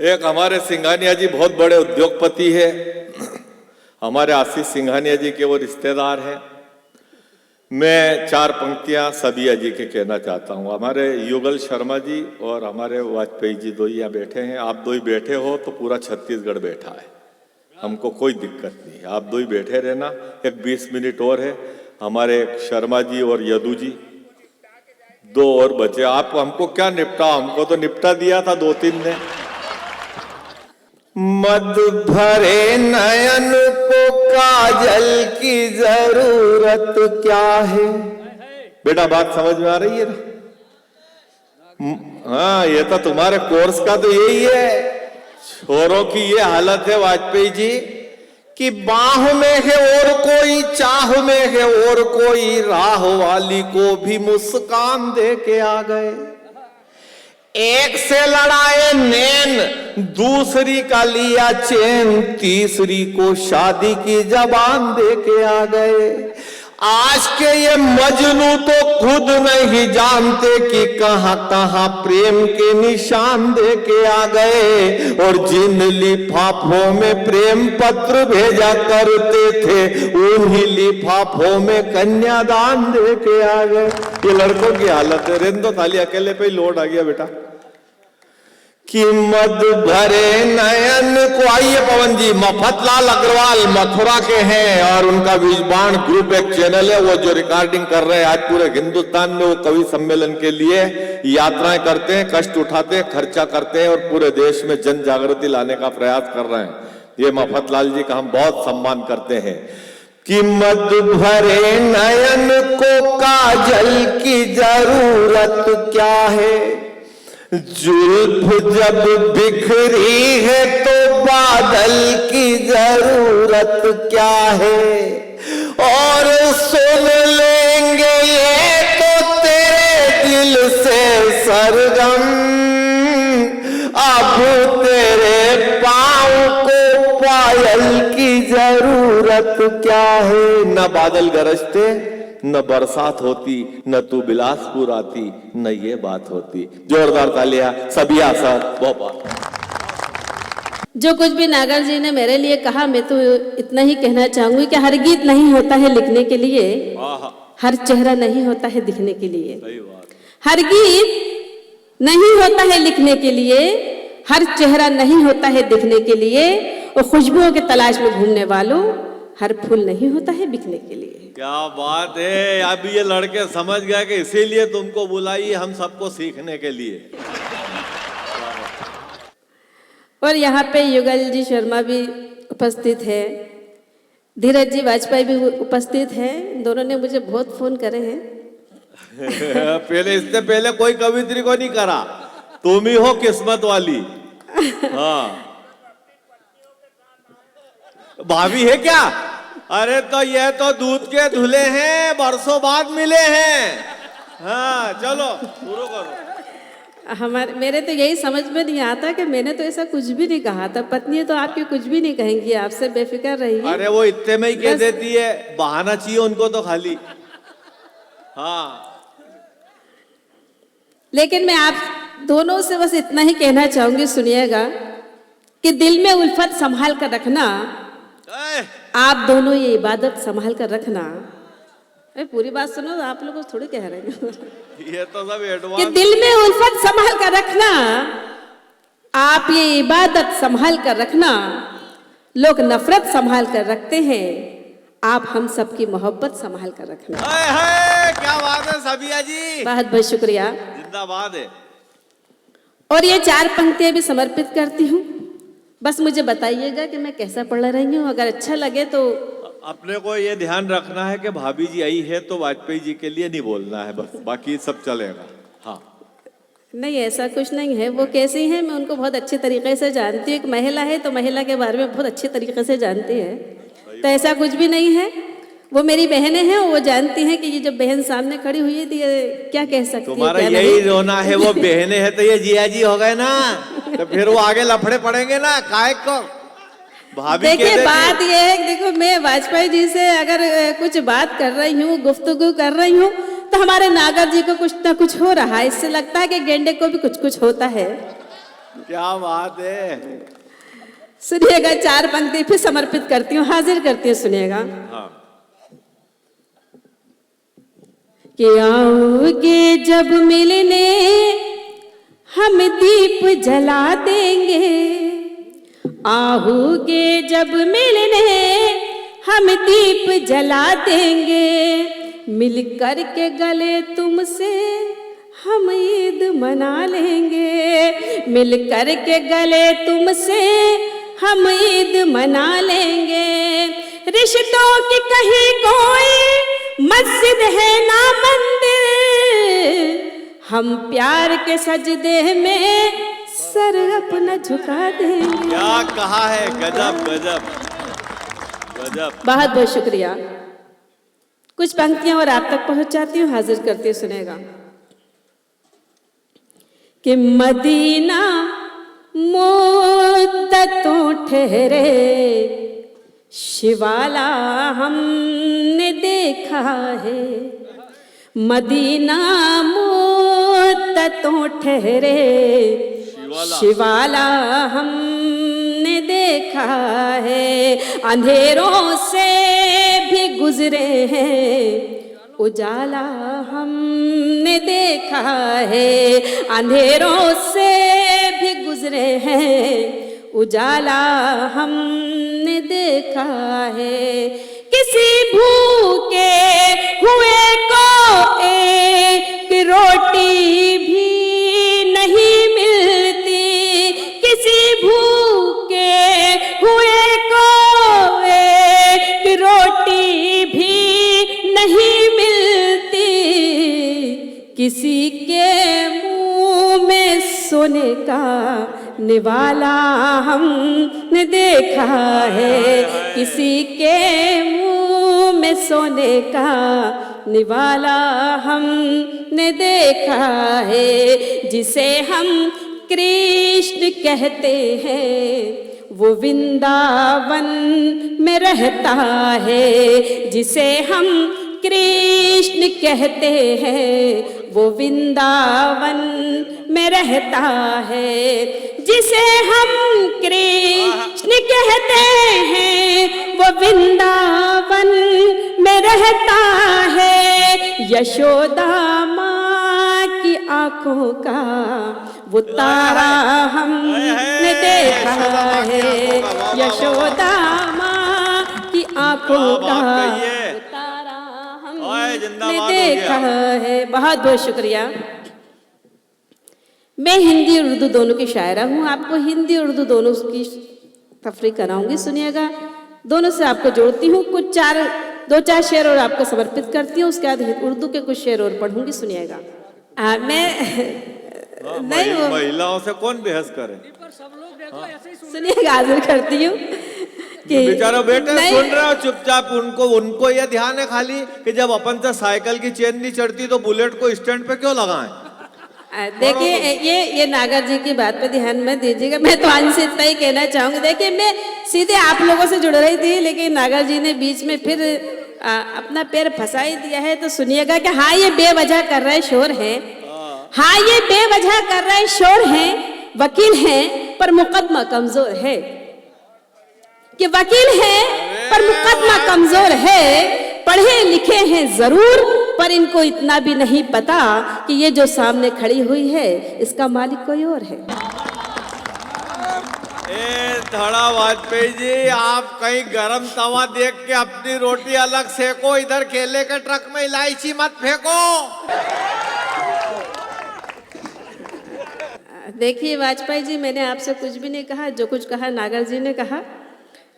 एक हमारे सिंघानिया जी बहुत बड़े उद्योगपति है, हमारे आशीष सिंघानिया जी के वो रिश्तेदार हैं। मैं चार पंक्तियां सबिया जी के कहना चाहता हूं। हमारे युगल शर्मा जी और हमारे वाजपेयी जी दो ही यहाँ बैठे हैं। आप दो ही बैठे हो तो पूरा छत्तीसगढ़ बैठा है, हमको कोई दिक्कत नहीं है, आप दो ही बैठे रहना। एक 20 मिनट और है, हमारे शर्मा जी और यदु जी दो और बचे। आप हमको क्या निपटा, हमको तो निपटा दिया था 2-3 ने। मद भरे नयन को काजल की जरूरत क्या है। बेटा बात समझ में आ रही है ना? हाँ, ये तो तुम्हारे कोर्स का तो यही है। छोरों की ये हालत है वाजपेयी जी कि बाह में है और कोई, चाह में है और कोई, राह वाली को भी मुस्कान दे के आ गए। एक से लड़ाए नैन, दूसरी का लिया चैन, तीसरी को शादी की जबान दे के आ गए। आज के ये मजनू तो खुद नहीं जानते कि कहां कहां प्रेम के निशान दे के आ गए। और जिन लिफाफों में प्रेम पत्र भेजा करते थे, उन्हीं लिफाफों में कन्यादान दे के आ गए। ये लड़कों की हालत है। रेंदो खाली अकेले पे ही लोड आ गया बेटा। कि मद भरे नयन को, आइए पवन जी, मफतलाल अग्रवाल मथुरा के हैं और उनका विजबाण ग्रुप एक चैनल है, वो जो रिकॉर्डिंग कर रहे हैं आज पूरे हिंदुस्तान में। वो कवि सम्मेलन के लिए यात्राएं करते हैं, कष्ट उठाते हैं, खर्चा करते हैं और पूरे देश में जन जागृति लाने का प्रयास कर रहे हैं। ये मफतलाल जी का हम बहुत सम्मान करते हैं। कि मद भरे नयन को काजल की जरूरत क्या है, जुल्फ जब बिखरी है तो बादल की जरूरत क्या है। और सुन लेंगे ये तो तेरे दिल से सरगम, अब तेरे पाँव को पायल की जरूरत क्या है। न बादल गरजते, न बरसात होती, न तू बिलासपुर आती, न ये बात होती। जोरदार तालियां सबिया सर, बहुत। जो कुछ भी नागर जी ने मेरे लिए कहा, मैं तो इतना ही कहना चाहूंगी कि हर गीत नहीं होता है लिखने के लिए, हर चेहरा नहीं होता है दिखने के लिए। हर गीत नहीं होता है लिखने के लिए, हर चेहरा नहीं होता है दिखने के लिए। और खुशबुओं के तलाश में घूमने वालों, हर फूल नहीं होता है बिकने के लिए। क्या बात है। अब ये लड़के समझ गए कि इसीलिए तुमको बुलाई हम सबको सीखने के लिए। और यहाँ पे युगल जी शर्मा भी उपस्थित है, धीरज जी वाजपेयी भी उपस्थित है। दोनों ने मुझे बहुत फोन करे हैं। पहले, इससे पहले कोई कवित्री को नहीं करा, तुम ही हो किस्मत वाली। हाँ, भाभी है क्या? अरे तो ये तो दूध के धुले हैं, बरसों बाद मिले हैं। हाँ चलो शुरू करो। मेरे तो यही समझ में नहीं आता कि मैंने तो ऐसा कुछ भी नहीं कहा था। पत्नी तो आपकी कुछ भी नहीं कहेंगी, आपसे बेफिक्र रहिए। अरे वो इतने में ही कह देती है, बहाना चाहिए उनको तो खाली। हाँ, लेकिन मैं आप दोनों से बस इतना ही कहना चाहूंगी, सुनिएगा, कि दिल में उल्फत संभाल कर रखना। आप दोनों ये इबादत संभाल कर रखना। पूरी बात सुनो, आप लोग थोड़ी कह रहे हैं। ये तो सब एडवांस। कि दिल में उल्फत संभाल कर रखना, आप ये इबादत संभाल कर रखना। लोग नफरत संभाल कर रखते हैं, आप हम सबकी मोहब्बत संभाल कर रखना। क्या बात है सबिया जी, बहुत बहुत शुक्रिया, जिंदाबाद है। और ये 4 पंक्तियां भी समर्पित करती हूँ। बस मुझे बताइएगा कि मैं कैसा पढ़ रही हूँ। अगर अच्छा लगे तो अपने को ये ध्यान रखना है कि भाभी जी आई है तो वाजपेयी जी के लिए नहीं बोलना है, बस बाकी सब चलेगा। हाँ, नहीं ऐसा कुछ नहीं है। वो कैसी हैं मैं उनको बहुत अच्छे तरीके से जानती हूँ। एक महिला है तो महिला के बारे में बहुत अच्छे तरीके से जानती है, तो ऐसा कुछ भी नहीं है। वो मेरी बहनें हैं, वो जानती हैं कि ये जब बहन सामने खड़ी हुई है तो ये क्या कह सकती है। तुम्हारा यही रोना है, वो बहनें हैं तो ये जिया जी हो गए ना, तो फिर वो आगे लफड़े पड़ेंगे ना काय को। भाभी देखिए बात ये है, देखो मैं वाजपेयी जी से अगर कुछ बात कर रही हूँ, गुफ्तगू कर रही हूँ, तो हमारे नागर जी को कुछ ना कुछ हो रहा है। इससे लगता है कि गेंडे को भी कुछ कुछ होता है। क्या बात है। सुनिएगा, 4 पंक्ति फिर समर्पित करती हूँ, हाजिर करती हूँ, सुनिएगा। हाँ। कि आओगे जब मिलने हम दीप जला देंगे, आओगे जब मिलने हम दीप जला देंगे, मिल कर के गले तुमसे हम ईद मना लेंगे, मिल कर के गले तुमसे हम ईद मना लेंगे। रिश्तों की कहीं कोई मस्जिद है ना मंदिर, हम प्यार के सजदे में सर अपना झुका देंगे। क्या कहा है, गजब गजब गजब। बहुत बहुत शुक्रिया। कुछ पंक्तियां और आप तक पहुंचाती हूँ, हाजिर करती हूँ, सुनेगा। कि मदीना मुद्दतों ठहरे शिवाला हमने देखा है, मदीना मुद्दतों ठहरे शिवाला हमने देखा है, अंधेरों से भी गुजरे हैं उजाला हमने देखा है, अंधेरों से भी गुजरे हैं उजाला हमने देखा है। किसी भूखे हुए को एक रोटी भी नहीं मिलती, किसी भूखे हुए को एक रोटी भी नहीं मिलती, किसी के मुंह में सोने का निवाला हमने देखा है, किसी के मुंह में सोने का निवाला हमने देखा है। जिसे हम कृष्ण कहते हैं वो वृंदावन में रहता है, जिसे हम कृष्ण कहते हैं वो वृंदावन में रहता है, जिसे हम कृष्ण कहते हैं वो वृंदावन में रहता है। यशोदा माँ की आंखों का वो तारा हमने देखा है, यशोदा माँ की आंखों का तारा हमने देखा है। बहुत बहुत शुक्रिया। मैं हिंदी और उर्दू दोनों की शायरा हूँ, आपको हिंदी और उर्दू दोनों की तफरीक कराऊंगी, सुनिएगा। दोनों से आपको जोड़ती हूँ, कुछ 2-4 शेर और आपको समर्पित करती हूँ, उसके बाद उर्दू के कुछ शेर और पढ़ूंगी, सुनिएगा। मैं नहीं, वो महिलाओं से कौन बहस करे, सुनिएगा, हाजिर करती हूँ कि बेचारा बेटे सुन रहे हो चुपचाप। उनको यह ध्यान है खाली कि जब अपन से साइकिल की चेन नहीं चढ़ती तो बुलेट को स्टैंड पे क्यों लगाएं। देखिए, ये नागर जी की बात पे ध्यान में दीजिएगा। मैं तो आज से इतना ही कहना चाहूंगी। देखिए, मैं सीधे आप लोगों से जुड़ रही थी, लेकिन नागर जी ने बीच में फिर अपना पैर फंसा ही दिया है। तो सुनिएगा कि हाँ, ये बेवजह कर रहे शोर है, हाँ ये बेवजह कर रहे शोर है, वकील हैं पर मुकदमा कमजोर है, कि वकील हैं पर मुकदमा कमजोर है, पढ़े लिखे हैं जरूर पर इनको इतना भी नहीं पता कि ये जो सामने खड़ी हुई है इसका मालिक कोई और है। थोड़ा वाजपेयी जी, आप कहीं गरम तवा देख के अपनी रोटी अलग सेको, इधर केले के ट्रक में इलायची मत फेंको। देखिए वाजपेयी जी, मैंने आपसे कुछ भी नहीं कहा, जो कुछ कहा नागर जी ने कहा।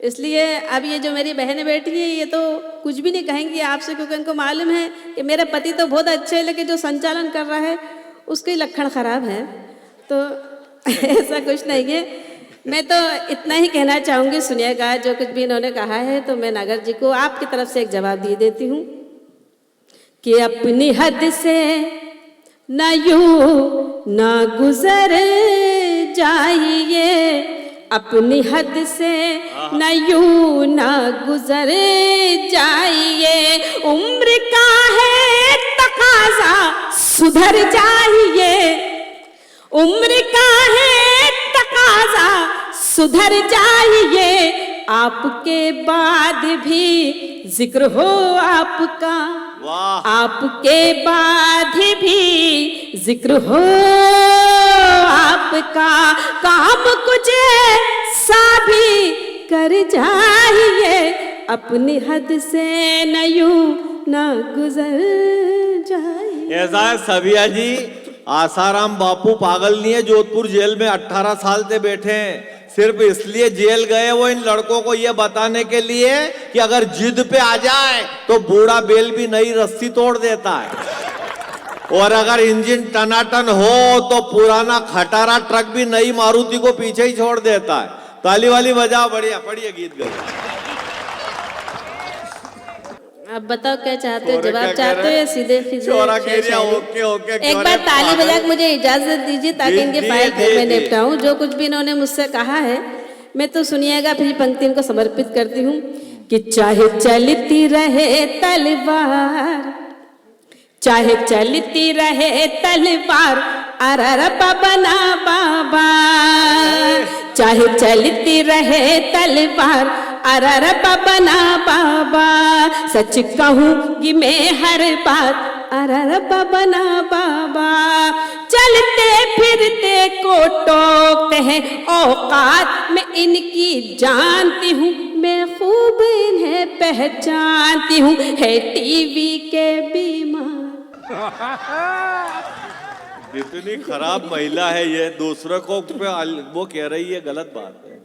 इसलिए अब ये जो मेरी बहन बैठी है ये तो कुछ भी नहीं कहेंगी आपसे, क्योंकि इनको मालूम है कि मेरा पति तो बहुत अच्छे है, लेकिन जो संचालन कर रहा है उसके लक्षण खराब है। तो ऐसा कुछ नहीं है। मैं तो इतना ही कहना चाहूँगी, सुनिएगा। जो कुछ भी इन्होंने कहा है तो मैं नागर जी को आपकी तरफ से एक जवाब दे देती हूँ कि अपनी हद से न यूं न गुजर जाइए, अपनी हद से न यूं न गुजर जाइए, उम्र का है तकाजा सुधर जाइए, उम्र का है लिहाजा सुधर जाइए, आपके बाद भी जिक्र हो आपका, वाह आपके बाद भी जिक्र हो आपका, काम कुछ ऐसा भी कर जाइए, अपनी हद से न यूं न गुजर जाइए। ऐसा है सबिया जी, आसाराम बापू पागल नहीं है, जोधपुर जेल में 18 साल से बैठे हैं, सिर्फ इसलिए जेल गए वो इन लड़कों को ये बताने के लिए कि अगर जिद पे आ जाए तो बूढ़ा बेल भी नई रस्सी तोड़ देता है, और अगर इंजन टनाटन हो तो पुराना खटारा ट्रक भी नई मारुति को पीछे ही छोड़ देता है। ताली वाली बजाओ, बढ़िया बढ़िया गीत गए। आप बताओ क्या चाहते हो, छोरे जवाब क्या चाहते कह हो रहे या हैं? सीधे छोरा कह सीधे रहा ओके ओके, एक बार ताली बजा के मुझे इजाजत दीजिए ताकि जी, इनके जी, फाइल जी, मैं जी। निपटाऊं। जो कुछ भी इन्होंने मुझसे कहा है मैं तो सुनिएगा, फिर पंक्ति इनको समर्पित करती हूँ कि चाहे चलती रहे तलवार, चाहे चलती रहे तलवार, अरर बाबा ना बाबा, चाहे चलती रहे तलवार, अरर बाबा ना बाबा, सच कहूंगी मैं हर बात, अरर बाबा ना बाबा, चलते फिरते को टोकते हैं औकात में इनकी जानती हूँ, मैं खूब इन्हें पहचानती हूँ, है टीवी के बीमार। इतनी खराब महिला है ये, दूसरों को वो कह रही है, गलत बात है।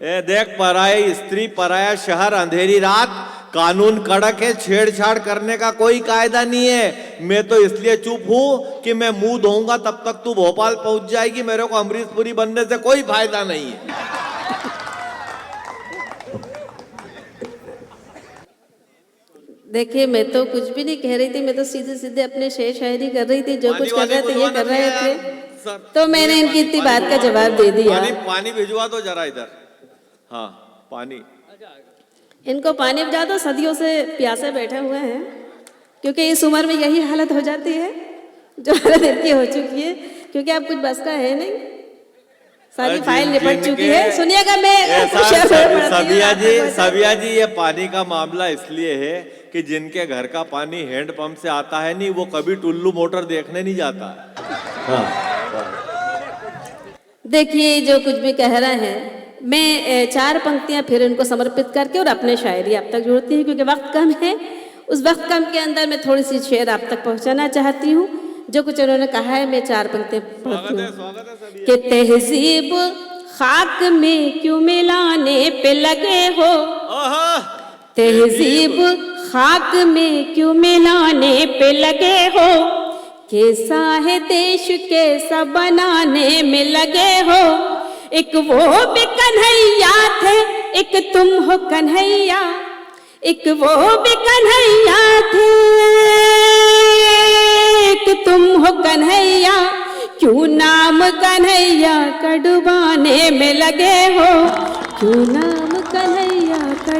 ए देख, पराई स्त्री पराया शहर अंधेरी रात, कानून कड़क है, छेड़छाड़ करने का कोई कायदा नहीं है। मैं तो इसलिए चुप हूं कि मैं मुंह धोऊंगा तब तक तू भोपाल पहुंच जाएगी, मेरे को अमरीश पुरी बनने से कोई फायदा नहीं है। देखिए मैं तो कुछ भी नहीं कह रही थी, मैं तो सीधे सीधे अपने शेर शायरी कर रही थी, जो कुछ कर रहे थे ये कर रहे थे, तो मैंने इनकी इतनी बात का जवाब दे दिया। पानी भिजवा दो जरा इधर। हाँ पानी, इनको पानी पिला दो, सदियों से प्यासे बैठे हुए हैं, क्योंकि इस उम्र में यही हालत हो जाती है जो हालत इनकी हो चुकी है, क्योंकि अब कुछ बस का है नहीं, सारी फाइल निपट चुकी है। सुनिएगा मैं सबिया जी, ये पानी का मामला इसलिए है कि जिनके घर का पानी हैंडपंप से आता है नहीं, वो कभी टुल्लू मोटर देखने नहीं जाता है। देखिए जो कुछ भी कह रहे हैं, मैं 4 पंक्तियां फिर इनको समर्पित करके और अपने शायरी आप तक जोड़ती हूँ, क्योंकि वक्त कम है। उस वक्त कम के अंदर मैं थोड़ी सी शेर आप तक पहुंचाना चाहती हूँ। जो कुछ उन्होंने कहा है मैं 4 पंक्तियां पढ़ती हूँ कि तहजीब खाक में क्यों मिलाने पे लगे हो, तहजीब खाक में क्यों मिलाने पे लगे हो, कैसा है देश कैसा बनाने में लगे हो, एक वो भी कन्हैया थे एक तुम हो कन्हैया, एक वो भी कन्हैया थे एक तुम हो कन्हैया, क्यों नाम कन्हैया का डुबाने में लगे हो, क्यों नाम कन्हैया का